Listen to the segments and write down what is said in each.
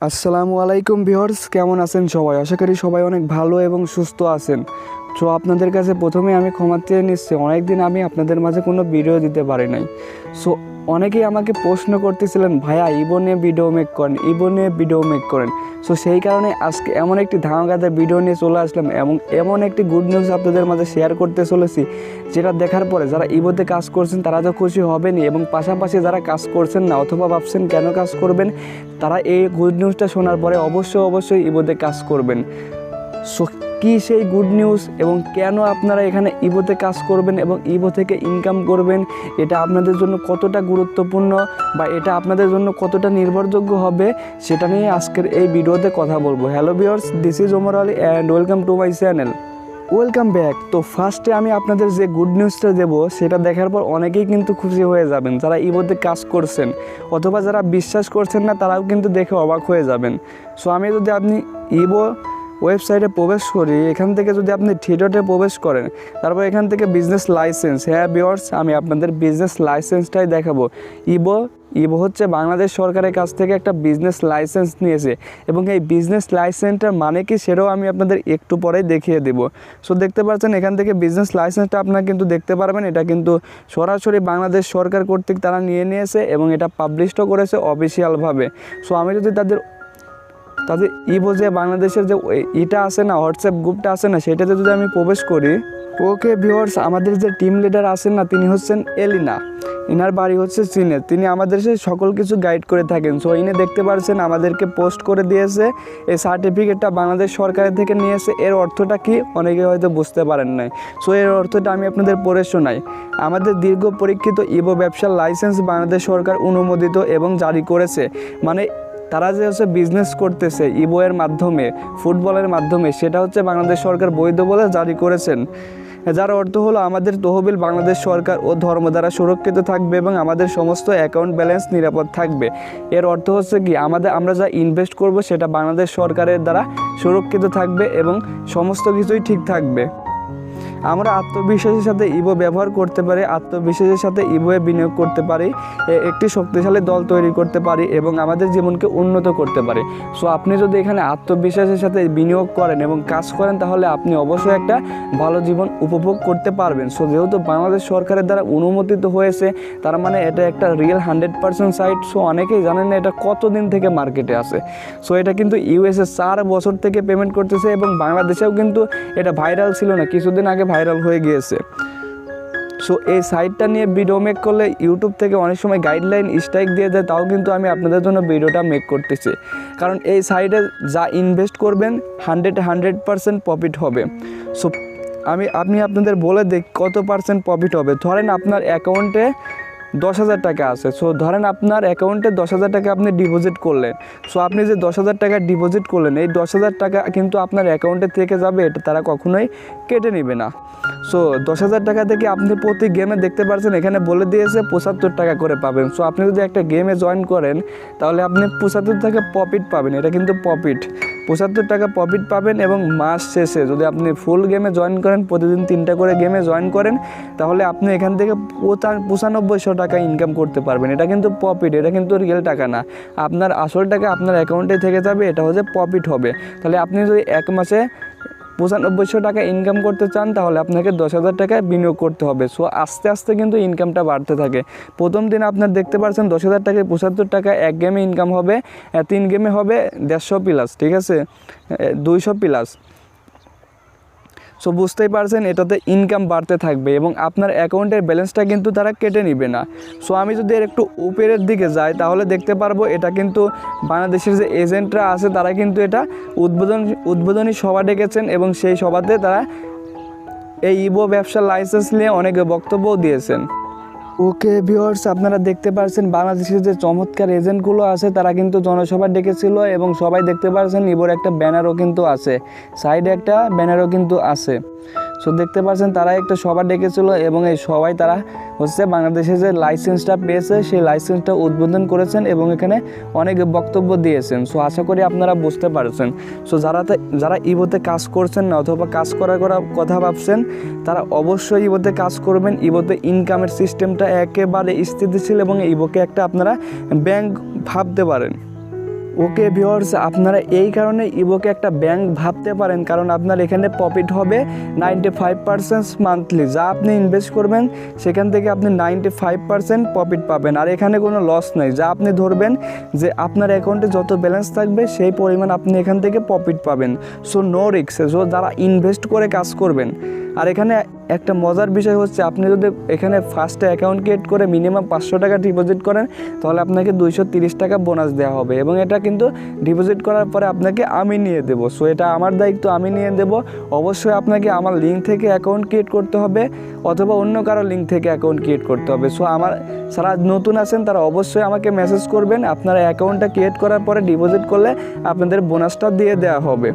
আসসালামু আলাইকুম ভিউয়ার্স, কেমন আছেন সবাই? আশা করি সবাই অনেক ভালো এবং সুস্থ আছেন। তো আপনাদের কাছে প্রথমে আমি ক্ষমা চেয়ে নিচ্ছি, অনেকদিন আমি আপনাদের মাঝে কোনো ভিডিও দিতে পারি নাই। সো অনেকেই আমাকে প্রশ্ন করতেছিলেন, ভাইয়া ইবো নিয়ে ভিডিও মেক করেন, ইবো নিয়ে ভিডিও মেক করেন। সো সেই কারণে আজকে এমন একটি ধামাকাদার ভিডিও নিয়ে চলে আসলাম এবং এমন একটি গুড নিউজ আপনাদের মাঝে শেয়ার করতে চলেছি, যেটা দেখার পরে যারা ইবোতে কাজ করছেন তারা তো খুশি হবেনই, এবং পাশাপাশি যারা কাজ করছেন না অথবা ভাবছেন কেন কাজ করবেন, তারা এই গুড নিউজটা শোনার পরে অবশ্যই ইবোতে কাজ করবেন। সো কী সেই গুড নিউজ এবং কেন আপনারা এখানে ইবোতে কাজ করবেন এবং ইবো থেকে ইনকাম করবেন, এটা আপনাদের জন্য কতটা গুরুত্বপূর্ণ বা এটা আপনাদের জন্য কতটা নির্ভরযোগ্য হবে, সেটা নিয়ে আজকের এই ভিডিওতে কথা বলবো। Hello viewers, this is Omar Ali and welcome to my channel. Welcome back. তো ফার্স্টে আমি আপনাদের যে গুড নিউজটা দেবো সেটা দেখার পর অনেকেই কিন্তু খুশি হয়ে যাবেন, যারা ইবোতে কাজ করছেন অথবা যারা বিশ্বাস করছেন না তারাও কিন্তু দেখে অবাক হয়ে যাবেন। সো আমি যদি আপনি ইবো ওয়েবসাইটে প্রবেশ করি, এখান থেকে যদি আপনি থিয়েটারে প্রবেশ করেন, তারপর এখান থেকে বিজনেস লাইসেন্স, হ্যাঁ ভিউয়ার্স, আমি আপনাদের বিজনেস লাইসেন্সটাই দেখাবো। ইবো হচ্ছে বাংলাদেশ সরকারের কাছ থেকে একটা বিজনেস লাইসেন্স নিয়েছে, এবং এই বিজনেস লাইসেন্সটার মানে কি সেটাও আমি আপনাদের একটু পরেই দেখিয়ে দেবো। সো দেখতে পাচ্ছেন এখান থেকে বিজনেস লাইসেন্সটা আপনারা কিন্তু দেখতে পারবেন, এটা কিন্তু সরাসরি বাংলাদেশ সরকার কর্তৃক তারা নিয়েছে এবং এটা পাবলিশও করেছে অফিসিয়ালভাবে। সো আমি যদি তাদের ইবো যে বাংলাদেশের যে এটা আছে না, হোয়াটসঅ্যাপ গ্রুপটা আছে না, সেটাতে যদি আমি প্রবেশ করি, ওকে ভিউয়ার্স, আমাদের যে টিম লিডার আছেন না, তিনি হচ্ছেন এলিনা, ইনার বাড়ি হচ্ছে চীনে, তিনি আমাদের সে সকল কিছু গাইড করে থাকেন। সো ইনি দেখতে পাচ্ছেন আমাদেরকে পোস্ট করে দিয়েছে, এই সার্টিফিকেটটা বাংলাদেশ সরকারের থেকে নিয়েছে। এর অর্থটা কি অনেকে হয়তো বুঝতে পারেন নাই। সো এর অর্থটা আমি আপনাদের পড়ে শোনাই। আমাদের দীর্ঘ পরীক্ষিত ইবো ব্যবসার লাইসেন্স বাংলাদেশ সরকার অনুমোদিত এবং জারি করেছে। মানে তারা যে হচ্ছে বিজনেস করতেছে ইবোয়ের মাধ্যমে, ফুটবলের মাধ্যমে, সেটা হচ্ছে বাংলাদেশ সরকার বৈধ বলে জারি করেছেন। যার অর্থ হলো আমাদের তহবিল বাংলাদেশ সরকার ও ধর্ম দ্বারা সুরক্ষিত থাকবে এবং আমাদের সমস্ত অ্যাকাউন্ট ব্যালেন্স নিরাপদ থাকবে। এর অর্থ হচ্ছে কি, আমরা যা ইনভেস্ট করব সেটা বাংলাদেশ সরকারের দ্বারা সুরক্ষিত থাকবে এবং সমস্ত কিছুই ঠিক থাকবে। আমরা আত্মবিশ্বাসের সাথে ইবো ব্যবহার করতে পারি, আত্মবিশ্বাসের সাথে ইবোয়ে বিনিয়োগ করতে পারি, একটি শক্তিশালী দল তৈরি করতে পারি এবং আমাদের জীবনকে উন্নত করতে পারি। সো আপনি যদি এখানে আত্মবিশ্বাসের সাথে বিনিয়োগ করেন এবং কাজ করেন, তাহলে আপনি অবশ্যই একটা ভালো জীবন উপভোগ করতে পারবেন। সো যেহেতু বাংলাদেশ সরকারের দ্বারা অনুমোদিত হয়েছে, তার মানে এটা একটা রিয়েল 100% সাইট। সো অনেকেই জানেন না এটা কতদিন থেকে মার্কেটে আছে। সো এটা কিন্তু ইউএসএ 4 বছর থেকে পেমেন্ট করতেছে এবং বাংলাদেশেও কিন্তু এটা ভাইরাল ছিল না, কিছুদিন আগে ভাইরাল হয়ে গিয়েছে। সো এই সাইটটা নিয়ে ভিডিও মেক করলে ইউটিউব থেকে অনেক সময় গাইডলাইন স্ট্রাইক দিয়ে দেয়, তাও কিন্তু আমি আপনাদের জন্য ভিডিওটা মেক করতেছি, কারণ এই সাইটে যা ইনভেস্ট করবেন 100% প্রফিট হবে। সো আপনি আপনাদের বলে দিই কত পার্সেন্ট প্রফিট হবে। ধরেন আপনার অ্যাকাউন্টে 10,000 টাকা আছে। সো ধরেন আপনার অ্যাকাউন্টে 10,000 টাকা আপনি ডিপোজিট করলেন। সো আপনি যে 10,000 টাকা ডিপোজিট করলেন, এই 10,000 টাকা কিন্তু আপনার অ্যাকাউন্টে থেকে যাবে, এটা তারা কখনোই কেটে নেবে না। সো 10,000 টাকা থেকে আপনি প্রতি গেমে দেখতে পাচ্ছেন এখানে বলে দিয়েছে 75 টাকা করে পাবেন। সো আপনি যদি একটা গেমে জয়েন করেন, তাহলে আপনি 75 টাকা প্রফিট পাবেন, এটা কিন্তু প্রফিট, 75 টাকা প্রফিট পাবেন। এবং মাস শেষে যদি আপনি ফুল গেমে জয়েন করেন, প্রতিদিন 3টা করে গেমে জয়েন করেন, তাহলে আপনি এখান থেকে 9500 টাকা ইনকাম করতে পারবেন। এটা কিন্তু প্রফিট, এটা কিন্তু রিয়েল টাকা না। আপনার আসল টাকা আপনার অ্যাকাউন্টে থেকে যাবে, এটা হচ্ছে প্রফিট হবে। তাহলে আপনি যদি এক মাসে 9500 টাকা ইনকাম করতে চান, তাহলে আপনাকে 10,000 টাকা বিনিয়োগ করতে হবে। সো আস্তে আস্তে কিন্তু ইনকামটা বাড়তে থাকে। প্রথম দিন আপনার দেখতে পাচ্ছেন 10,000 টাকায় 75 টাকা এক গেমে ইনকাম হবে, 3 গেমে হবে 150 প্লাস, ঠিক আছে, 200 প্লাস। সো বুঝতেই পারছেন এটাতে ইনকাম বাড়তে থাকবে এবং আপনার অ্যাকাউন্টের ব্যালেন্সটা কিন্তু তারা কেটে নেবে না। সো আমি যদি এর একটু উপরের দিকে যাই, তাহলে দেখতে পারবো এটা কিন্তু বাংলাদেশের যে এজেন্টরা আছে তারা কিন্তু এটা উদ্বোধনী সভা ডেকেছেন এবং সেই সভাতে তারা এই ইবো ব্যবসার লাইসেন্স নিয়ে অনেক বক্তব্যও দিয়েছেন। ওকে ভিউয়ার্স, আপনারা দেখতে পাচ্ছেন বাংলাদেশের যে চমৎকার এজেন্টগুলো আছে তারা কিন্তু জনসভা ডেকেছিল এবং সবাই দেখতে পাচ্ছেন ইবোর একটা ব্যানারও কিন্তু আছে, সাইডে একটা ব্যানারও কিন্তু আছে। সো দেখতে পাচ্ছেন তারা একটা সভা ডেকেছিল এবং এই সবাই তারা হচ্ছে বাংলাদেশে যে লাইসেন্সটা পেয়েছে সেই লাইসেন্সটা উদ্বোধন করেছেন এবং এখানে অনেক বক্তব্য দিয়েছেন। সো আশা করি আপনারা বুঝতে পারছেন। সো যারা ইবোতে কাজ করছেন না অথবা কাজ করার কথা ভাবছেন, তারা অবশ্যই ইবোতে কাজ করবেন। ইবোতে ইনকামের সিস্টেমটা একেবারে স্থিতিশীল এবং ইবোকে একটা আপনারা ব্যাংক ভাবতে পারেন। ওকে ভিউয়ার্স, আপনারা এই কারণে ইবোকে একটা ব্যাংক ভাবতে পারেন, কারণ আপনার এখানে প্রফিট হবে 95% মান্থলি। যা আপনি ইনভেস্ট করবেন সেখান থেকে আপনি 95% প্রফিট পাবেন, আর এখানে কোনো লস নেই। যা আপনি ধরবেন যে আপনার অ্যাকাউন্টে যত ব্যালেন্স থাকবে সেই পরিমাণ আপনি এখান থেকে প্রফিট পাবেন। So no risk. সো যারা ইনভেস্ট করে কাজ করবেন, আর এখানে একটা মজার বিষয় হচ্ছে, আপনি যদি এখানে ফার্স্টে অ্যাকাউন্ট ক্রিয়েট করে মিনিমাম 500 টাকা ডিপোজিট করেন, তাহলে আপনাকে 230 টাকা বোনাস দেওয়া হবে, এবং এটা কিন্তু ডিপোজিট করার পরে আপনাকে আমি নিয়ে দেবো। সো এটা আমার দায়িত্ব, আমি নিয়ে দেবো। অবশ্যই আপনাকে আমার লিঙ্ক থেকে অ্যাকাউন্ট ক্রিয়েট করতে হবে, অথবা অন্য কারো লিঙ্ক থেকে অ্যাকাউন্ট ক্রিয়েট করতে হবে। সো আমার যারা নতুন আছেন তারা অবশ্যই আমাকে মেসেজ করবেন, আপনারা অ্যাকাউন্টটা ক্রিয়েট করার পরে ডিপোজিট করলে আপনাদের বোনাসটা দিয়ে দেওয়া হবে।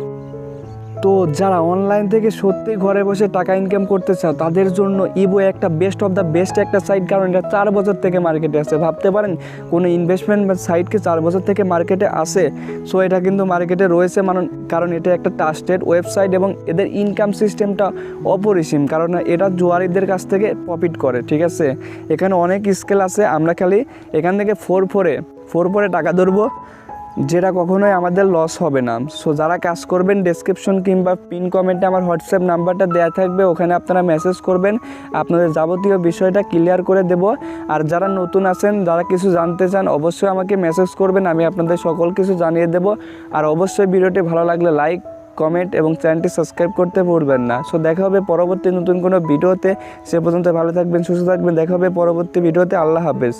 তো যারা অনলাইন থেকে সত্যি ঘরে বসে টাকা ইনকাম করতে চাও, তাদের জন্য ইবো একটা বেস্ট অফ দ্য বেস্ট একটা সাইট, কারণ এটা 4 বছর থেকে মার্কেটে আছে। ভাবতে পারেন কোনো ইনভেস্টমেন্ট বা সাইটকে 4 বছর থেকে মার্কেটে আসে। সো এটা কিন্তু মার্কেটে রয়েছে, কারণ এটা একটা ট্রাস্টেড ওয়েবসাইট, এবং এদের ইনকাম সিস্টেমটা অপরিসীম, কারণ এটা জুয়ারিদের কাছ থেকে প্রফিট করে। ঠিক আছে, এখানে অনেক স্কেল আছে, আমরা খালি এখান থেকে ফোর ফোরে টাকা ধরবো, যেটা কখনোই আমাদের লস হবে না। সো যারা কাজ করবেন, ডেসক্রিপশন কিংবা পিন কমেন্টে আমার হোয়াটসঅ্যাপ নাম্বারটা দেওয়া থাকবে, ওখানে আপনারা মেসেজ করবেন, আপনাদের যাবতীয় বিষয়টা ক্লিয়ার করে দেব। আর যারা নতুন আছেন, যারা কিছু জানতে চান, অবশ্যই আমাকে মেসেজ করবেন, আমি আপনাদের সকল কিছু জানিয়ে দেব। আর অবশ্যই ভিডিওটি ভালো লাগলে লাইক, কমেন্ট এবং চ্যানেলটি সাবস্ক্রাইব করতে ভুলবেন না। সো দেখা হবে পরবর্তী নতুন কোনো ভিডিওতে। সে পর্যন্ত ভালো থাকবেন, সুস্থ থাকবেন। দেখা হবে পরবর্তী ভিডিওতে। আল্লাহ হাফেজ।